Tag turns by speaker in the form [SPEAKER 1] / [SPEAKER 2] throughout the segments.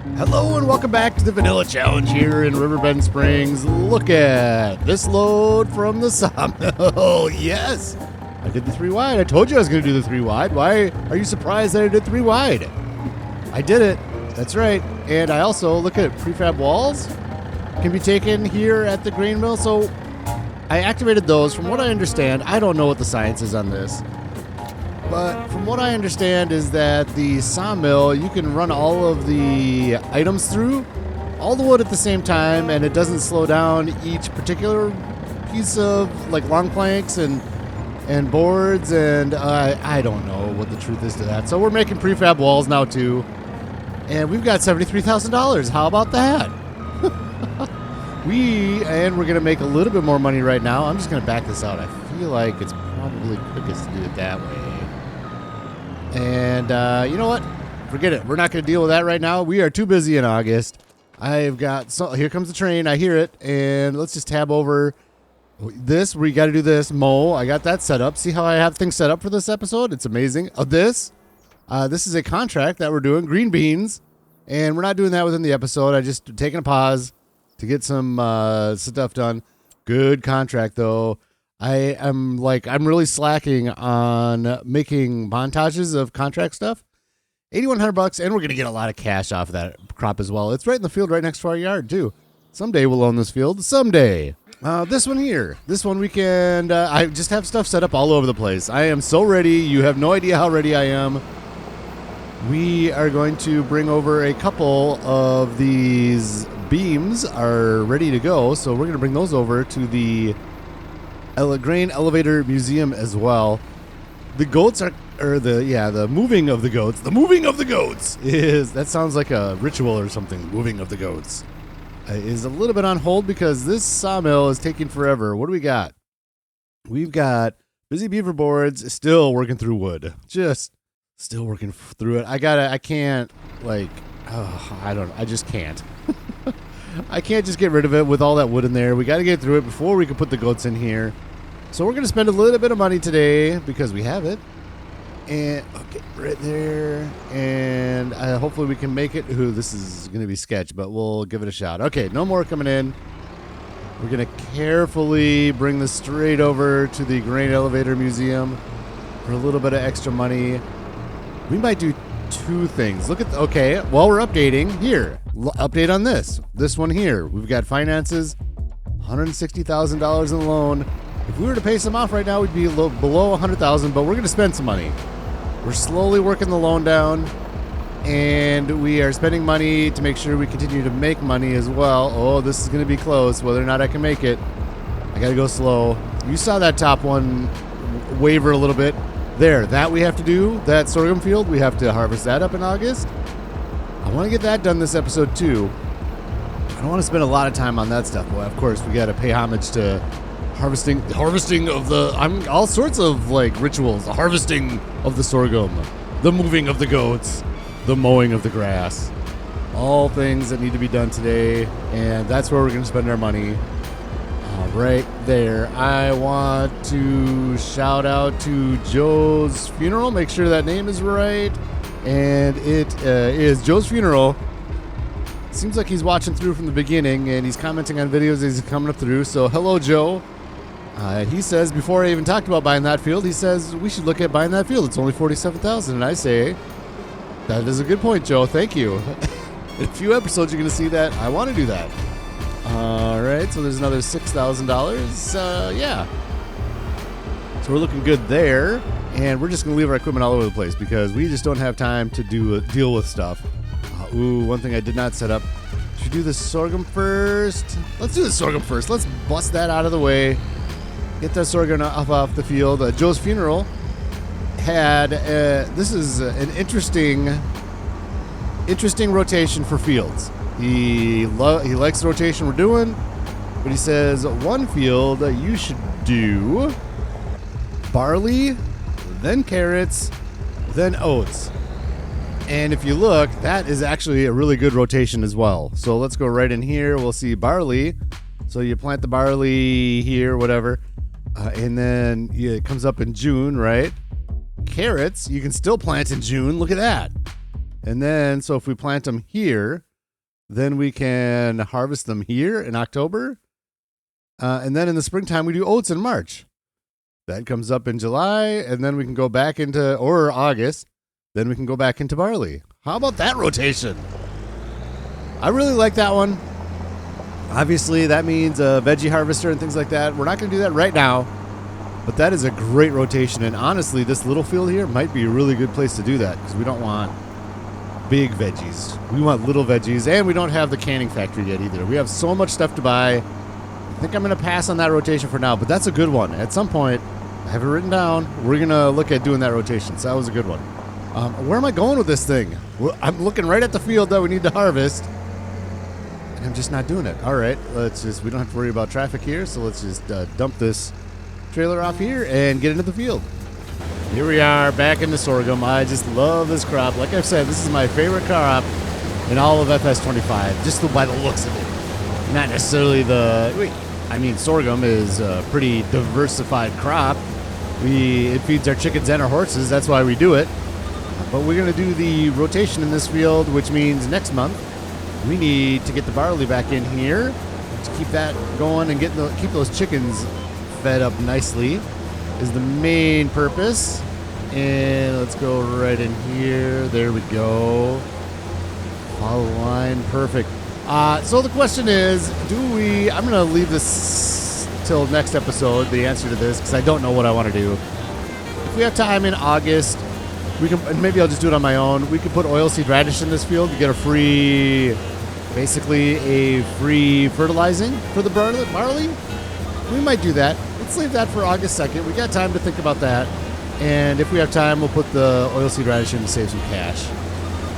[SPEAKER 1] Hello and welcome back to the Vanilla Challenge here in Riverbend Springs. Look at this load from the sawmill. Yes, I did the 3 wide. I told you I was going to do the 3 wide. Why are you surprised that I did 3 wide? I did it. That's right. And I also, look at prefab walls can be taken here at the grain mill. So I activated those. From what I understand, I don't know what the science is on this. But from what I understand is that the sawmill, you can run all of the items through, all the wood at the same time, and it doesn't slow down each particular piece of like long planks and boards, and I don't know what the truth is to that. So we're making prefab walls now too, and we've got $73,000. How about that? We're gonna make a little bit more money right now. I'm just gonna back this out. I feel like it's probably quickest to do it that way. And you know what? Forget it. We're not going to deal with that right now. We are too busy in August. I've got here comes the train. I hear it, and let's just tab over this. We got to do this mow. I got that set up. See how I have things set up for this episode? It's amazing. This is a contract that we're doing, green beans, and we're not doing that within the episode. I just taking a pause to get some stuff done. Good contract though. I'm really slacking on making montages of contract stuff. $8,100, and we're going to get a lot of cash off of that crop as well. It's right in the field right next to our yard, too. Someday we'll own this field. Someday. This one here. This one weekend, I just have stuff set up all over the place. I am so ready. You have no idea how ready I am. We are going to bring over a couple of these beams are ready to go, so we're going to bring those over to the Grain Elevator Museum as well. The goats the moving of the goats. The moving of the goats that sounds like a ritual or something. Moving of the goats is a little bit on hold because this sawmill is taking forever. What do we got? We've got busy beaver boards still working through wood. Just still working through it. I just can't. I can't just get rid of it with all that wood in there. We got to get through it before we can put the goats in here. So we're going to spend a little bit of money today because we have it. And okay, right there. And hopefully we can make it. This is going to be sketch, but we'll give it a shot. Okay, no more coming in. We're going to carefully bring this straight over to the Grain Elevator Museum for a little bit of extra money. We might do 2 things. Look at while we're updating here, update on this one here. We've got finances, $160,000 in the loan. If we were to pay some off right now, we'd be a little below $100,000, but we're going to spend some money. We're slowly working the loan down, and we are spending money to make sure we continue to make money as well. Oh, this is going to be close, whether or not I can make it. I got to go slow. You saw that top one waver a little bit. There, that we have to do, that sorghum field, we have to harvest that up in August. I want to get that done this episode too. I don't want to spend a lot of time on that stuff. Well, of course, we got to pay homage to harvesting of the, all sorts of like rituals, the harvesting of the sorghum, the moving of the goats, the mowing of the grass, all things that need to be done today. And that's where we're going to spend our money. Right there. I want to shout out to Joe's Funeral. Make sure that name is right. And it is Joe's Funeral. Seems like he's watching through from the beginning and he's commenting on videos as he's coming up through. So hello, Joe. He says, before I even talked about buying that field, he says we should look at buying that field. It's only $47,000. And I say, that is a good point, Joe. Thank you. In a few episodes, you're going to see that. I want to do that. All right, so there's another $6,000. Yeah. So we're looking good there, and we're just going to leave our equipment all over the place because we just don't have time to deal with stuff. One thing I did not set up. Should we do the sorghum first? Let's do the sorghum first. Let's bust that out of the way. Get that sorghum off the field. Joe's Funeral had, this is an interesting rotation for fields. He likes the rotation we're doing, but he says one field you should do barley, then carrots, then oats. And if you look, that is actually a really good rotation as well. So let's go right in here. We'll see barley. So you plant the barley here, whatever, and then it comes up in June, right? Carrots, you can still plant in June. Look at that. And then, so if we plant them here, Then we can harvest them here in October. And then in the springtime, we do oats in March. That comes up in July, and then we can go back into, or August, then we can go back into barley. How about that rotation? I really like that one. Obviously, that means a veggie harvester and things like that. We're not going to do that right now, but that is a great rotation. And honestly, this little field here might be a really good place to do that because we don't want big veggies. We want little veggies, and we don't have the canning factory yet either. We have so much stuff to buy. I think I'm going to pass on that rotation for now, but that's a good one. At some point, I have it written down. We're going to look at doing that rotation, so that was a good one. Where am I going with this thing? I'm looking right at the field that we need to harvest, and I'm just not doing it. All right, we don't have to worry about traffic here, so let's just dump this trailer off here and get into the field. Here we are, back in the sorghum. I just love this crop. Like I've said, this is my favorite crop in all of FS25, just by the looks of it. Not necessarily sorghum is a pretty diversified crop. It feeds our chickens and our horses. That's why we do it. But we're going to do the rotation in this field, which means next month we need to get the barley back in here to keep that going and keep those chickens fed up nicely is the main purpose. And let's go right in here. There we go. Follow the line. Perfect. So the question is, I'm going to leave this till next episode, the answer to this, because I don't know what I want to do. If we have time in August, we can, and maybe I'll just do it on my own. We could put oilseed radish in this field to get basically a free fertilizing for the barley. We might do that. Let's leave that for August 2nd. We got time to think about that. And if we have time, we'll put the oilseed radish in to save some cash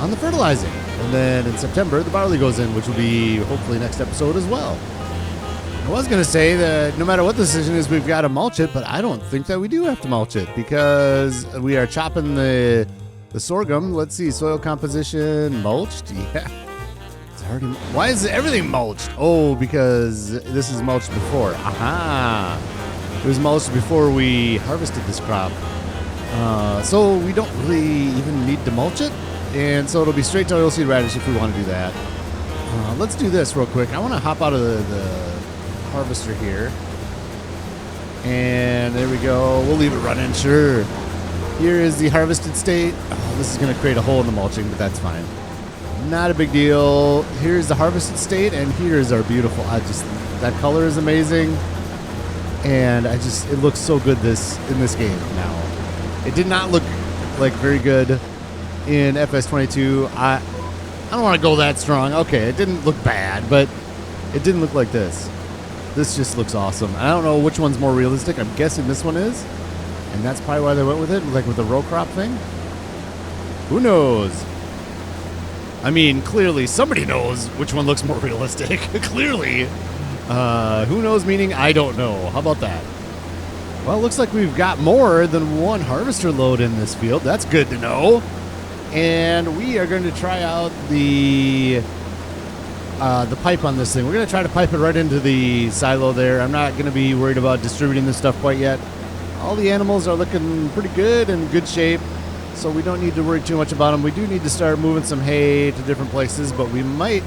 [SPEAKER 1] on the fertilizing. And then in September, the barley goes in, which will be hopefully next episode as well. I was going to say that no matter what the decision is, we've got to mulch it, but I don't think that we do have to mulch it because we are chopping the sorghum. Let's see, soil composition, mulched. Yeah. It's already. Why is everything mulched? Oh, because this is mulched before. Aha. It was mulched before we harvested this crop. So we don't really even need to mulch it. And so it'll be straight to oilseed radish if we want to do that. Let's do this real quick. I want to hop out of the harvester here. And there we go. We'll leave it running, sure. Here is the harvested state. Oh, this is going to create a hole in the mulching, but that's fine. Not a big deal. Here's the harvested state, and here's our beautiful. That color is amazing. And it looks so good in this game now. It did not look like very good in FS22. I don't want to go that strong. Okay, it didn't look bad, but it didn't look like this. This just looks awesome. I don't know which one's more realistic. I'm guessing this one is, and that's probably why they went with it, like with the row crop thing. Who knows? I mean, clearly somebody knows which one looks more realistic. Clearly. Who knows meaning I don't know. How about that? Well, it looks like we've got more than one harvester load in this field. That's good to know. And we are going to try out the pipe on this thing. We're going to try to pipe it right into the silo there. I'm not going to be worried about distributing this stuff quite yet. All the animals are looking pretty good and good shape, so we don't need to worry too much about them. We do need to start moving some hay to different places, but we might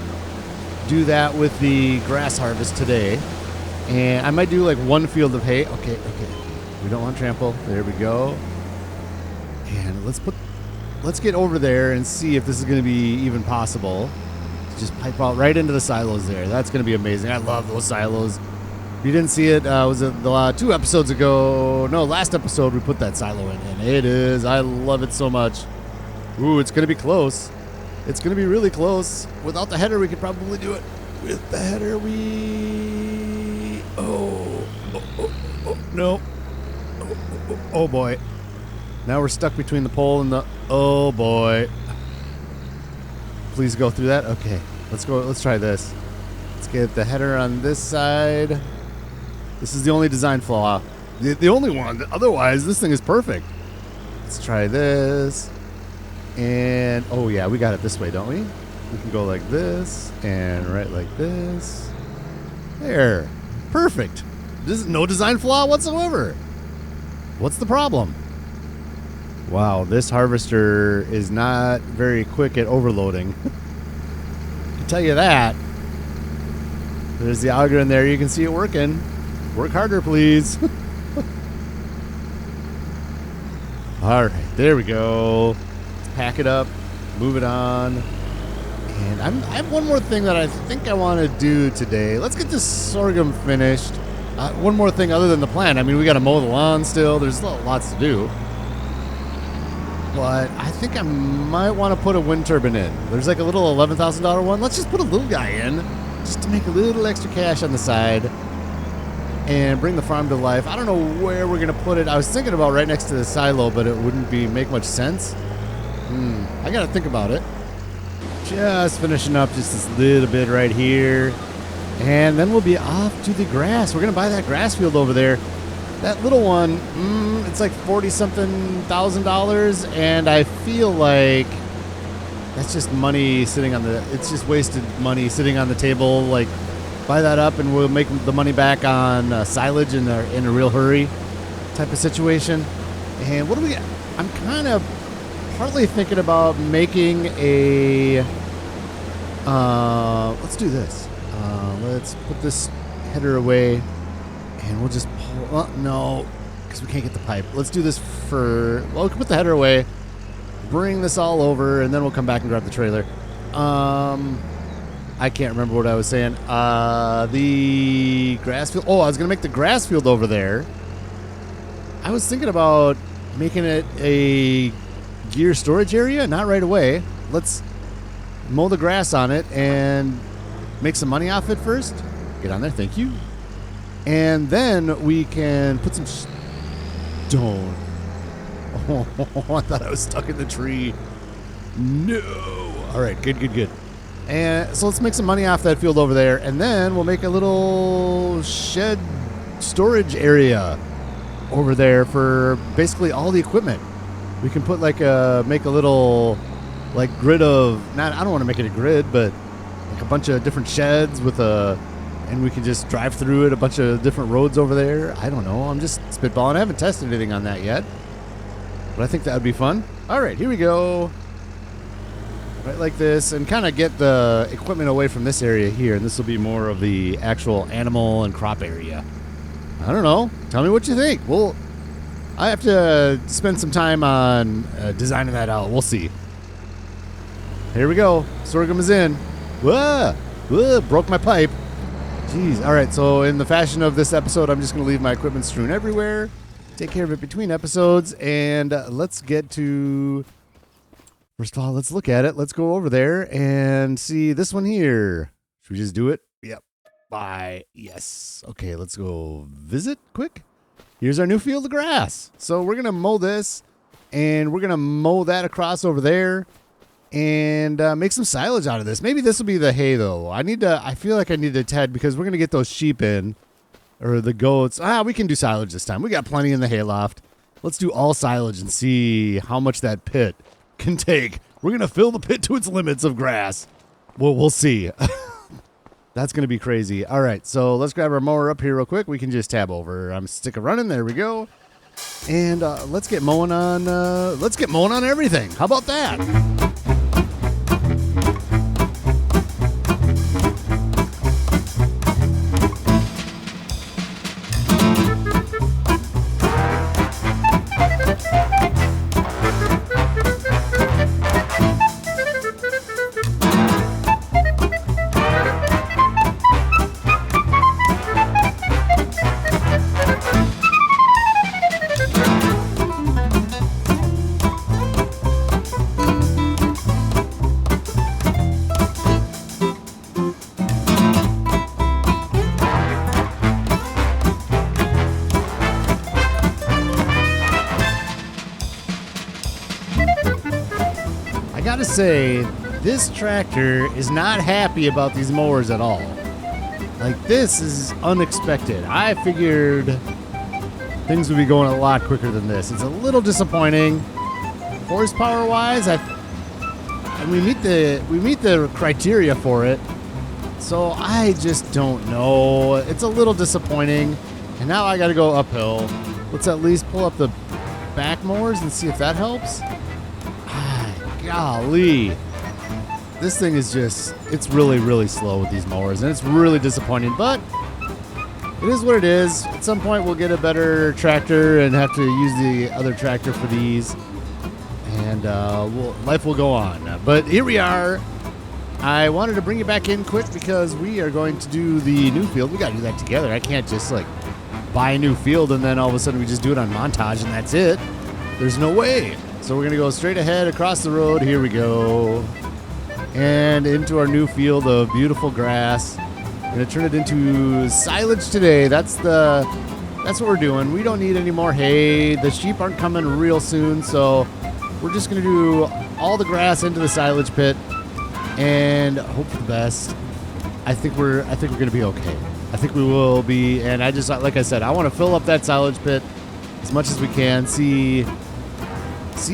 [SPEAKER 1] do that with the grass harvest today. And I might do like one field of hay. Okay. We don't want trample. There we go. And let's get over there and see if this is going to be even possible. Just pipe out right into the silos there. That's going to be amazing. I love those silos. If you didn't see it, was it the 2 episodes ago? No, last episode we put that silo in, and it is. I love it so much. Ooh, it's going to be close. It's going to be really close. Without the header, we could probably do it. With the header, no. Oh boy. Now we're stuck between the pole and the. Oh boy. Please go through that. Okay, let's go. Let's try this. Let's get the header on this side. This is the only design flaw. The only one. Otherwise, this thing is perfect. Let's try this. And oh yeah, we got it this way, don't we? We can go like this and right like this. There. Perfect. This is no design flaw whatsoever. What's the problem? Wow, this harvester is not very quick at overloading. tell you that. There's the auger in there. You can see it working. Work harder, please. All right, there we go. Let's pack it up, move it on. And I have one more thing that I think I want to do today. Let's get this sorghum finished. One more thing other than the plant. I mean, we got to mow the lawn still. There's lots to do. But I think I might want to put a wind turbine in. There's like a little $11,000 one. Let's just put a little guy in just to make a little extra cash on the side and bring the farm to life. I don't know where we're going to put it. I was thinking about right next to the silo, but it wouldn't make much sense. I got to think about it. Just finishing up just this little bit right here. And then we'll be off to the grass. We're going to buy that grass field over there. That little one, it's like $40-something thousand, and I feel like that's just money sitting on it's just wasted money sitting on the table. Like, buy that up and we'll make the money back on silage in a real hurry type of situation. And what do we got? I'm kind of partly thinking about making a, let's do this. Let's put this header away and we'll just pull, no, because we can't get the pipe. Let's do this we can put the header away, bring this all over, and then we'll come back and grab the trailer. I can't remember what I was saying. The grass field. Oh, I was going to make the grass field over there. I was thinking about making it a gear storage area. Not right away. Let's mow the grass on it and make some money off it first. Get on there. Thank you. And then we can put some stone. Oh, I thought I was stuck in the tree. No. All right. Good. And so let's make some money off that field over there. And then we'll make a little shed storage area over there for basically all the equipment. We can put make a little grid of, I don't want to make it a grid, but like a bunch of different sheds and we can just drive through it, a bunch of different roads over there. I don't know. I'm just spitballing. I haven't tested anything on that yet, but I think that would be fun. All right, here we go. Right like this, and kind of get the equipment away from this area here, and this will be more of the actual animal and crop area. I don't know. Tell me what you think. Well, I have to spend some time on designing that out. We'll see. Here we go. Sorghum is in. Whoa! Broke my pipe. Jeez. All right, so in the fashion of this episode, I'm just going to leave my equipment strewn everywhere. Take care of it between episodes, and let's get to... First of all, let's look at it. Let's go over there and see this one here. Should we just do it? Yep. Bye. Yes. Okay, let's go visit quick. Here's our new field of grass. So we're going to mow this, and we're going to mow that across over there and make some silage out of this. Maybe this will be the hay, though. I feel like I need to ted because we're going to get those sheep in, or the goats. We can do silage this time. We got plenty in the hayloft. Let's do all silage and see how much that pit can take. We're going to fill the pit to its limits of grass. Well, we'll see. That's going to be crazy. All right, so let's grab our mower up here real quick. We can just tab over. I'm stick of running. There we go. And let's get mowing on everything. How about that? I gotta say, this tractor is not happy about these mowers at all. Like, this is unexpected. I figured things would be going a lot quicker than this. It's a little disappointing. Horsepower wise, we meet the criteria for it. So I just don't know. It's a little disappointing. And now I gotta go uphill. Let's at least pull up the back mowers and see if that helps. Golly. This thing is just, it's really, really slow with these mowers, and it's really disappointing, but it is what it is. At some point, we'll get a better tractor and have to use the other tractor for these, and life will go on. But here we are. I wanted to bring you back in quick because we are going to do the new field. We got to do that together. I can't just like buy a new field and then all of a sudden we just do it on montage and that's it. There's no way. So we're going to go straight ahead across the road. Here we go. And into our new field of beautiful grass. Going to turn it into silage today. That's what we're doing. We don't need any more hay. The sheep aren't coming real soon, so we're just going to do all the grass into the silage pit and hope for the best. I think we're going to be okay. I think we will be, and I just, like I said, I want to fill up that silage pit as much as we can, see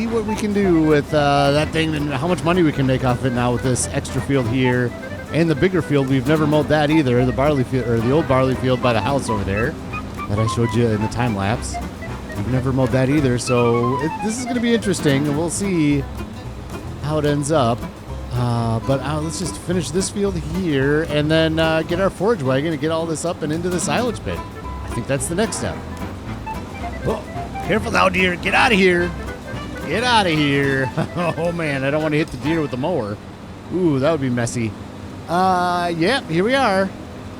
[SPEAKER 1] what we can do with that thing and how much money we can make off it now with this extra field here and the bigger field. We've never mowed that either, the barley field, or the old barley field by the house over there that I showed you in the time lapse. We've never mowed that either, so this is going to be interesting, and we'll see how it ends up. But let's just finish this field here and then get our forage wagon and get all this up and into the silage pit. I think that's the next step. Oh, careful now, deer. Get out of here. Get out of here. Oh, man, I don't want to hit the deer with the mower. Ooh, that would be messy. Yep, here we are.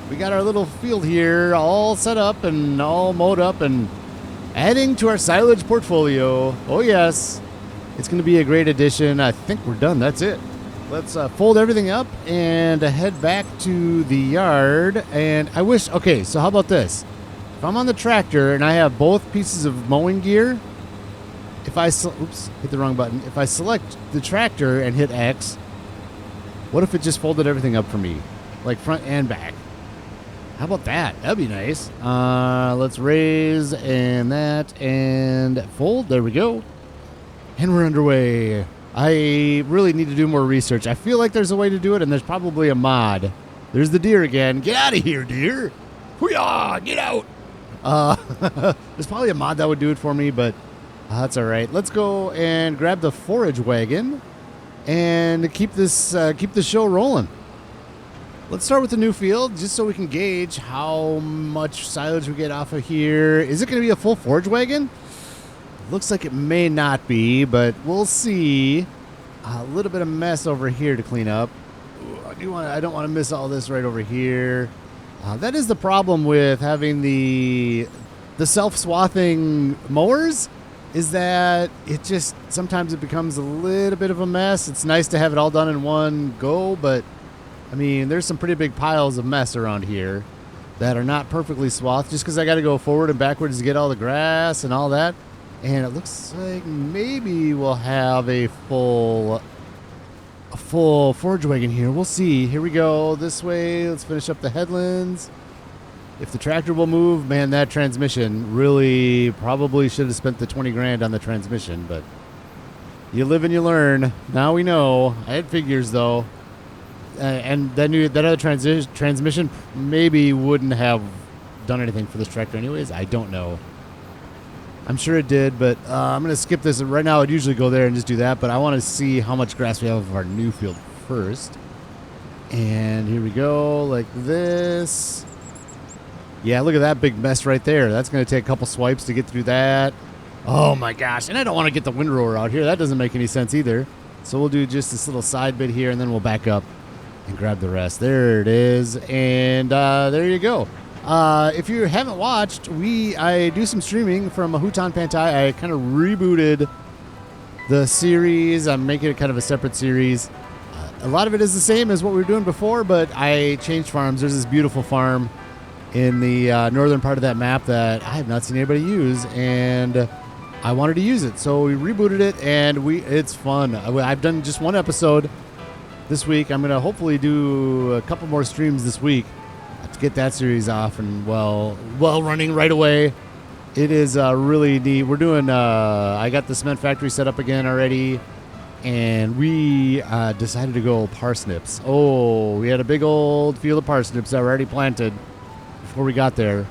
[SPEAKER 1] We got our little field here all set up and all mowed up and adding to our silage portfolio. Oh, yes. It's going to be a great addition. I think we're done. That's it. Let's fold everything up and head back to the yard. And I wish, okay, so how about this? If I'm on the tractor and I have both pieces of mowing gear, if I, oops, hit the wrong button. If I select the tractor and hit X, what if it just folded everything up for me? Like front and back. How about that? That'd be nice. Let's raise and that and fold. There we go. And we're underway. I really need to do more research. I feel like there's a way to do it, and there's probably a mod. There's the deer again. Get out of here, deer. Hoo-yah, get out. There's probably a mod that would do it for me, but that's all right. Let's go and grab the forage wagon and keep the show rolling. Let's start with the new field, just so we can gauge how much silage we get off of here. Is it going to be a full forage wagon? Looks like it may not be, but we'll see. A little bit of mess over here to clean up. Ooh, I don't want to miss all this right over here. That is the problem with having the self-swathing mowers, is that it just sometimes it becomes a little bit of a mess. It's nice to have it all done in one go, but I mean, there's some pretty big piles of mess around here that are not perfectly swathed just because I got to go forward and backwards to get all the grass and all that. And it looks like maybe we'll have a full forage wagon here. We'll see. Here we go. This way. Let's finish up the headlands. If the tractor will move, man, that transmission really probably should have spent the 20 grand on the transmission, but you live and you learn. Now we know. I had figures though. And then that other transmission maybe wouldn't have done anything for this tractor anyways. I don't know. I'm sure it did, but I'm going to skip this. Right now, I'd usually go there and just do that, but I want to see how much grass we have of our new field first. And here we go, like this. Yeah, look at that big mess right there. That's going to take a couple swipes to get through that. Oh, my gosh. And I don't want to get the windrower out here. That doesn't make any sense either. So we'll do just this little side bit here, and then we'll back up and grab the rest. There it is. And there you go. If you haven't watched, I do some streaming from Hutan Pantai. I kind of rebooted the series. I'm making it kind of a separate series. A lot of it is the same as what we were doing before, but I changed farms. There's this beautiful farm in the northern part of that map that I have not seen anybody use, and I wanted to use it. So we rebooted it, and it's fun. I've done just one episode this week. I'm going to hopefully do a couple more streams this week to get that series off and well running right away. It is really neat. We're doing I got the cement factory set up again already, and we decided to go parsnips. Oh, we had a big old field of parsnips that were already planted before we got there,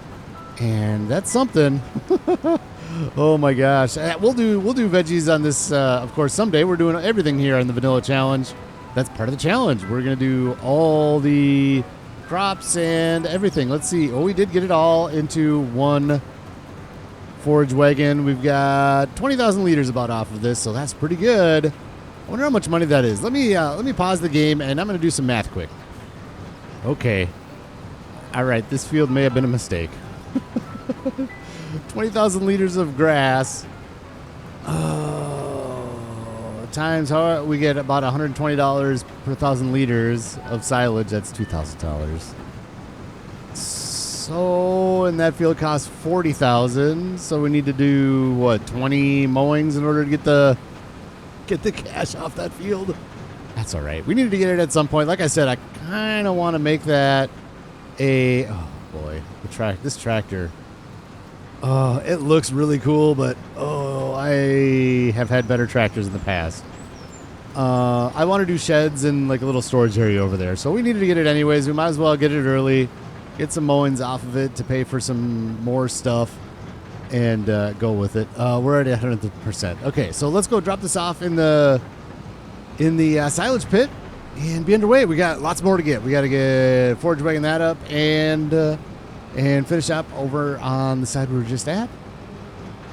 [SPEAKER 1] and that's something. Oh my gosh. We'll do veggies on this, of course, someday. We're doing everything here on the Vanilla Challenge. That's part of the challenge. We're going to do all the crops and everything. Let's see. Oh, we did get it all into one forage wagon. We've got 20,000 liters about off of this, so that's pretty good. I wonder how much money that is. Let me pause the game, and I'm going to do some math quick. Okay. All right, this field may have been a mistake. 20,000 liters of grass. Times how we get about $120 per 1,000 liters of silage. That's $2,000. So, and that field costs $40,000. So we need to do what, 20 mowings in order to get the cash off that field. That's all right. We needed to get it at some point. Like I said, I kind of want to make that a. Oh boy, this tractor. It looks really cool, but I have had better tractors in the past. I want to do sheds and like a little storage area over there, so we needed to get it anyways. We might as well get it early, get some mowings off of it to pay for some more stuff, and go with it. We're already at 100%. Okay, so let's go drop this off in the silage pit and be underway. We got lots more to get. We got to get forage wagon that up and finish up over on the side we were just at.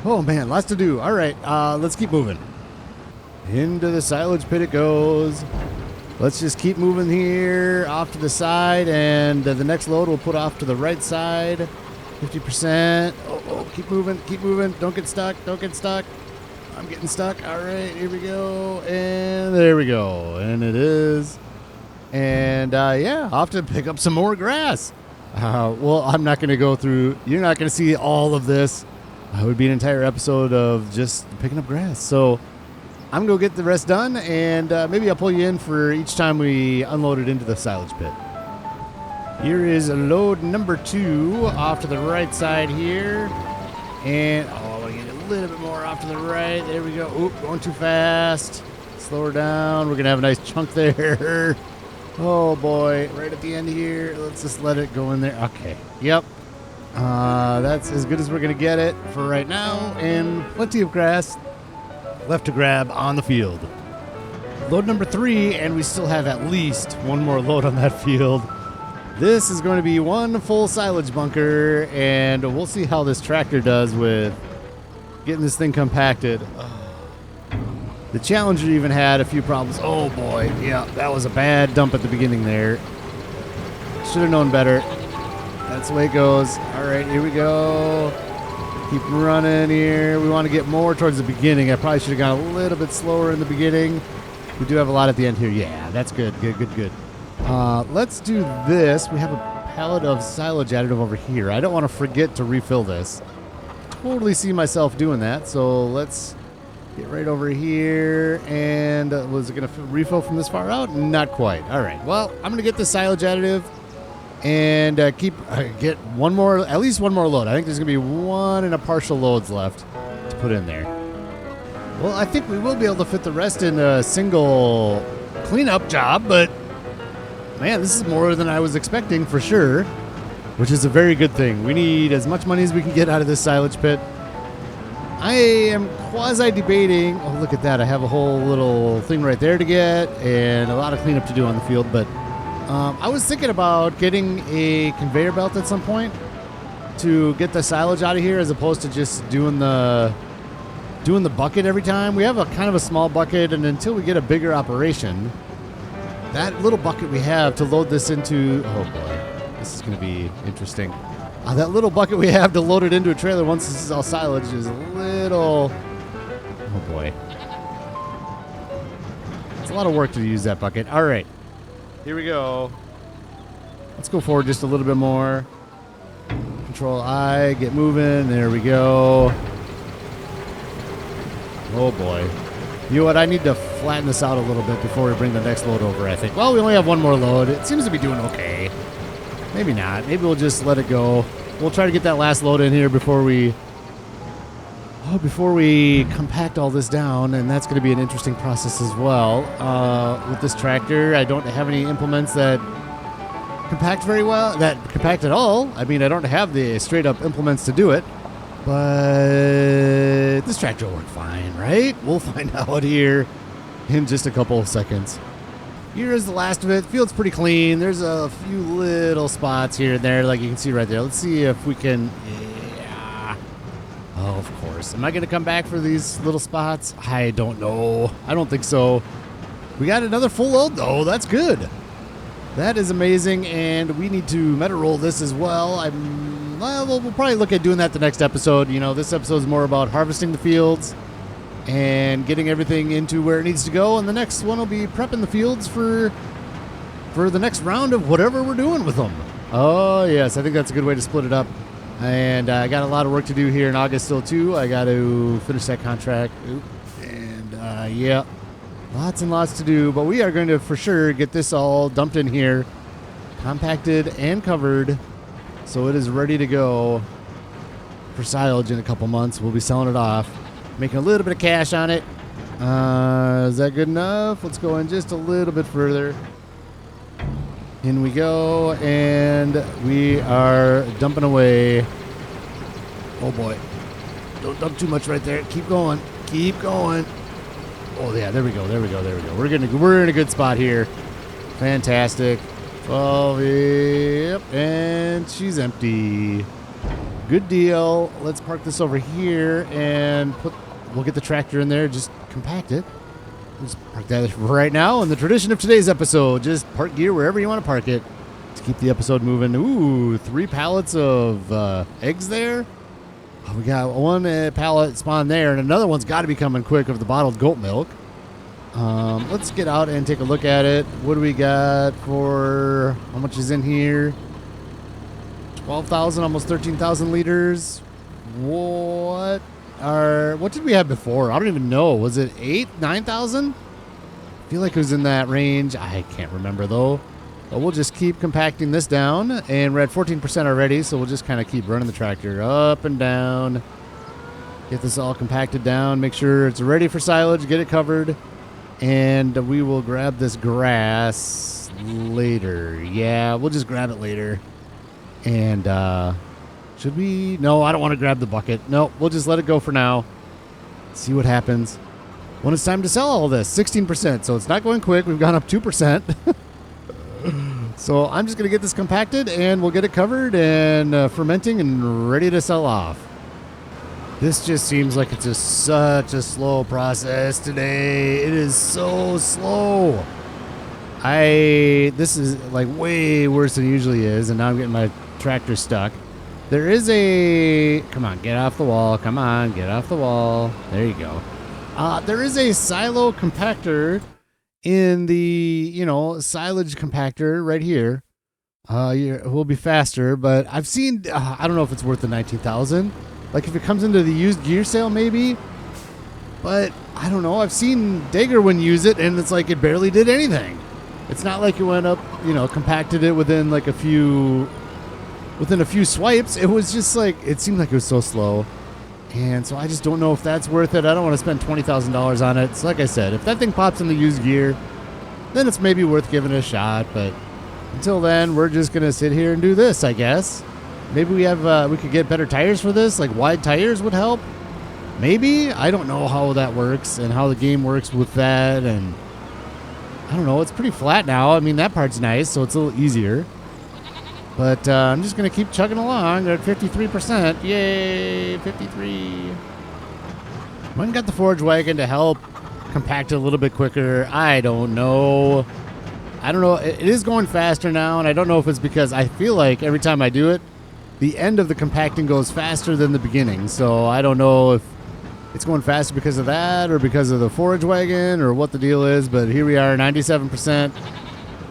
[SPEAKER 1] Oh man, lots to do. All right, let's keep moving. Into the silage pit it goes. Let's just keep moving here off to the side, and the next load we'll put off to the right side. 50%. Oh, keep moving. Don't get stuck. I'm getting stuck. All right, here we go. And there we go. And it is. And yeah, I'll have to pick up some more grass. Well, I'm not going to go through. You're not going to see all of this. It would be an entire episode of just picking up grass. So I'm going to get the rest done, and maybe I'll pull you in for each time we unload it into the silage pit. Here is load number 2 off to the right side here. And, I want to get a little bit more off to the right. There we go. Oop, going too fast. Slow her down. We're going to have a nice chunk there. Oh, boy. Right at the end here. Let's just let it go in there. Okay. Yep. That's as good as we're going to get it for right now. And plenty of grass left to grab on the field. Load number 3, and we still have at least one more load on that field. This is going to be one full silage bunker, and we'll see how this tractor does with getting this thing compacted. The Challenger even had a few problems. Oh boy, yeah, that was a bad dump at the beginning there. Should have known better. That's the way it goes. All right, here we go. Keep running here. We want to get more towards the beginning. I probably should have gone a little bit slower in the beginning. We do have a lot at the end here. Yeah, that's good. Good. Let's do this. We have a pallet of silage additive over here. I don't want to forget to refill this. Totally see myself doing that. So let's get right over here. And was it going to refill from this far out? Not quite. All right. Well, I'm going to get the silage additive and get one more, at least one more load. I think there's going to be 1 and a partial loads left to put in there. Well, I think we will be able to fit the rest in a single cleanup job, but man, this is more than I was expecting for sure, which is a very good thing. We need as much money as we can get out of this silage pit. I am quasi-debating. Oh, look at that. I have a whole little thing right there to get and a lot of cleanup to do on the field, but I was thinking about getting a conveyor belt at some point to get the silage out of here as opposed to just doing the bucket every time. We have a kind of a small bucket, and until we get a bigger operation, that little bucket we have to load this into, oh boy, this is going to be interesting. That little bucket we have to load it into a trailer once this is all silage is a little, oh boy. It's a lot of work to use that bucket. All right, here we go. Let's go forward just a little bit more. Control I, get moving. There we go. Oh boy. You know what? I need to flatten this out a little bit before we bring the next load over, I think. Well, we only have one more load. It seems to be doing okay. Maybe not. Maybe we'll just let it go. We'll try to get that last load in here before we compact all this down, and that's going to be an interesting process as well. With this tractor, I don't have any implements that compact very well, that compact at all. I mean, I don't have the straight-up implements to do it, but this tractor will work fine, right? We'll find out here in just a couple of seconds. Here is the last of it. Field's pretty clean. There's a few little spots here and there, like you can see right there. Let's see if we can. Yeah. Oh, of course. Am I going to come back for these little spots? I don't know. I don't think so. We got another full load, though. That's good. That is amazing, and we need to meta roll this as well. Well, we'll probably look at doing that the next episode. You know, this episode is more about harvesting the fields and getting everything into where it needs to go, and the next one will be prepping the fields for the next round of whatever we're doing with them. Oh, yes, I think that's a good way to split it up. And I got a lot of work to do here in August still, too. I got to finish that contract. And, yeah. Lots and lots to do, but we are going to for sure get this all dumped in here, compacted and covered, so it is ready to go for silage in a couple months. We'll be selling it off, making a little bit of cash on it. Is that good enough? Let's go in just a little bit further. In we go, and we are dumping away. Oh boy. Don't dump too much right there. Keep going. Keep going. Oh yeah, there we go. We're in a good spot here. Fantastic. 12, yep, and she's empty. Good deal. Let's park this over here and we'll get the tractor in there, just compact it. Let's park that right now. In the tradition of today's episode, just park gear wherever you want to park it to keep the episode moving. Ooh, 3 pallets of eggs there. We got one pallet spawn there, and another one's got to be coming quick of the bottled goat milk. Let's get out and take a look at it. What do we got for, how much is in here? 12,000, almost 13,000 liters. What did we have before? I don't even know. Was it 9,000? I feel like it was in that range. I can't remember though. But we'll just keep compacting this down, and we're at 14% already, so we'll just kind of keep running the tractor up and down. Get this all compacted down, make sure it's ready for silage, get it covered, and we will grab this grass later. Yeah, we'll just grab it later. And should we? No, I don't want to grab the bucket. No, we'll just let it go for now. See what happens. When it's time to sell all this, 16%, so it's not going quick. We've gone up 2%. So I'm just going to get this compacted, and we'll get it covered and fermenting and ready to sell off. This just seems like it's just such a slow process today. It is so slow. This is like way worse than it usually is, and now I'm getting my tractor stuck. There is a... Come on, get off the wall. Come on, get off the wall. There you go. There is a silo compactor in the, silage compactor right here. It will be faster, but I've seen, I don't know if it's worth the 19,000. Like if it comes into the used gear sale, maybe. But I don't know. I've seen Dagerwin use it, and it's like it barely did anything. It's not like it went up, compacted it within a few swipes. It was just like, it seemed like it was so slow. And so I just don't know if that's worth it. I don't want to spend $20,000 on it. So like I said, if that thing pops in the used gear, then it's maybe worth giving it a shot. But until then, we're just going to sit here and do this, I guess. Maybe we could get better tires for this. Like wide tires would help. Maybe. I don't know how that works and how the game works with that. And I don't know. It's pretty flat now. I mean, that part's nice, so it's a little easier. But I'm just going to keep chugging along. They're at 53%. Yay, 53. When got the forage wagon to help compact it a little bit quicker? I don't know. It is going faster now, and I don't know if it's because I feel like every time I do it, the end of the compacting goes faster than the beginning. So I don't know if it's going faster because of that or because of the forage wagon or what the deal is. But here we are, 97%.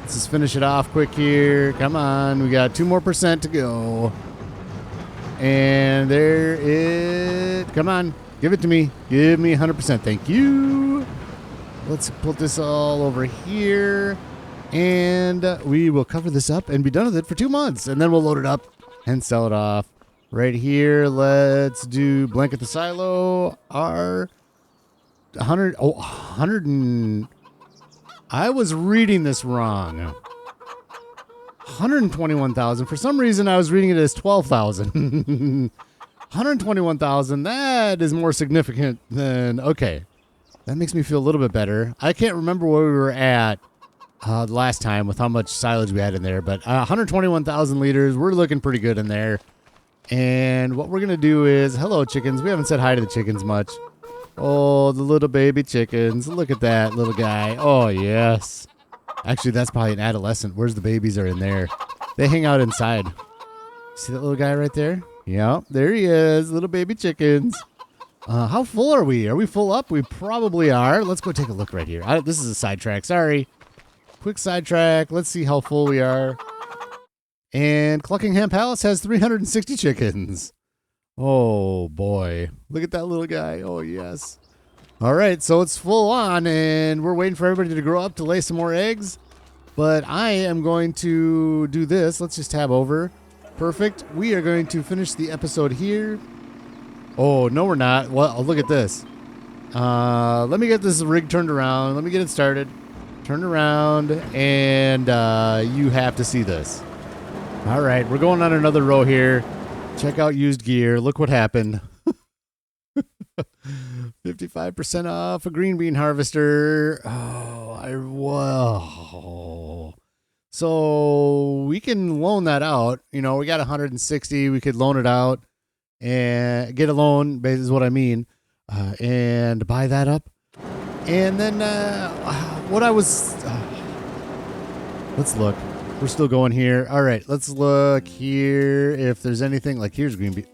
[SPEAKER 1] Let's just finish it off quick here. Come on. We got 2% more to go. And there it... Come on. Give it to me. Give me 100%. Thank you. Let's put this all over here. And we will cover this up and be done with it for 2 months. And then we'll load it up and sell it off. Right here, let's do blanket the silo. Our 100... Oh, 100 and... I was reading this wrong. 121,000. For some reason, I was reading it as 12,000. 121,000. That is more significant than... Okay. That makes me feel a little bit better. I can't remember where we were at last time with how much silage we had in there. But 121,000 liters. We're looking pretty good in there. And what we're going to do is, hello, chickens. We haven't said hi to the chickens much. Oh, the little baby chickens. Look at that little guy. Oh, yes. Actually, that's probably an adolescent. Where's the babies are in there? They hang out inside. See that little guy right there? Yeah, there he is. Little baby chickens. How full are we? Are we full up? We probably are. Let's go take a look right here. This is a sidetrack. Sorry. Quick sidetrack. Let's see how full we are. And Cluckingham Palace has 360 chickens. Oh, boy. Look at that little guy. Oh, yes. All right, so it's full on, and we're waiting for everybody to grow up to lay some more eggs. But I am going to do this. Let's just tab over. Perfect. We are going to finish the episode here. Oh, no, we're not. Well, look at this. Let me get this rig turned around. Let me get it started. Turn around, and you have to see this. All right, we're going on another row here. Check out used gear. Look what happened. 55% off a green bean harvester. Whoa. So we can loan that out. You know, we got 160. We could loan it out and get a loan, basically is what I mean, and buy that up. And then let's look. We're still going here. All right, let's look here if there's anything. Like, here's green bean.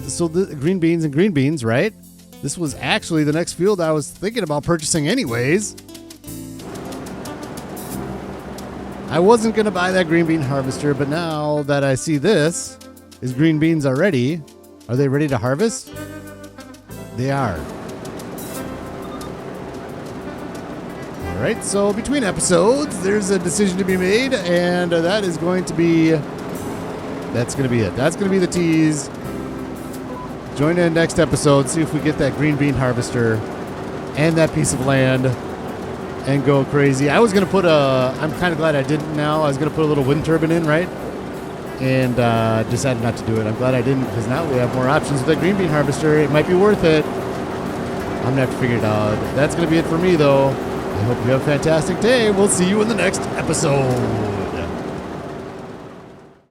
[SPEAKER 1] So the green beans, right? This was actually the next field I was thinking about purchasing anyways. I wasn't going to buy that green bean harvester, but now that I see this, is green beans already? Are they ready to harvest? They are. All right, so between episodes, there's a decision to be made, and that's going to be it. That's going to be the tease. Join in next episode, see if we get that green bean harvester and that piece of land and go crazy. I was going to put I'm kind of glad I didn't now. I was going to put a little wind turbine in, right? And decided not to do it. I'm glad I didn't, because now we have more options with that green bean harvester. It might be worth it. I'm going to have to figure it out. That's going to be it for me, though. I hope you have a fantastic day. We'll see you in the next episode.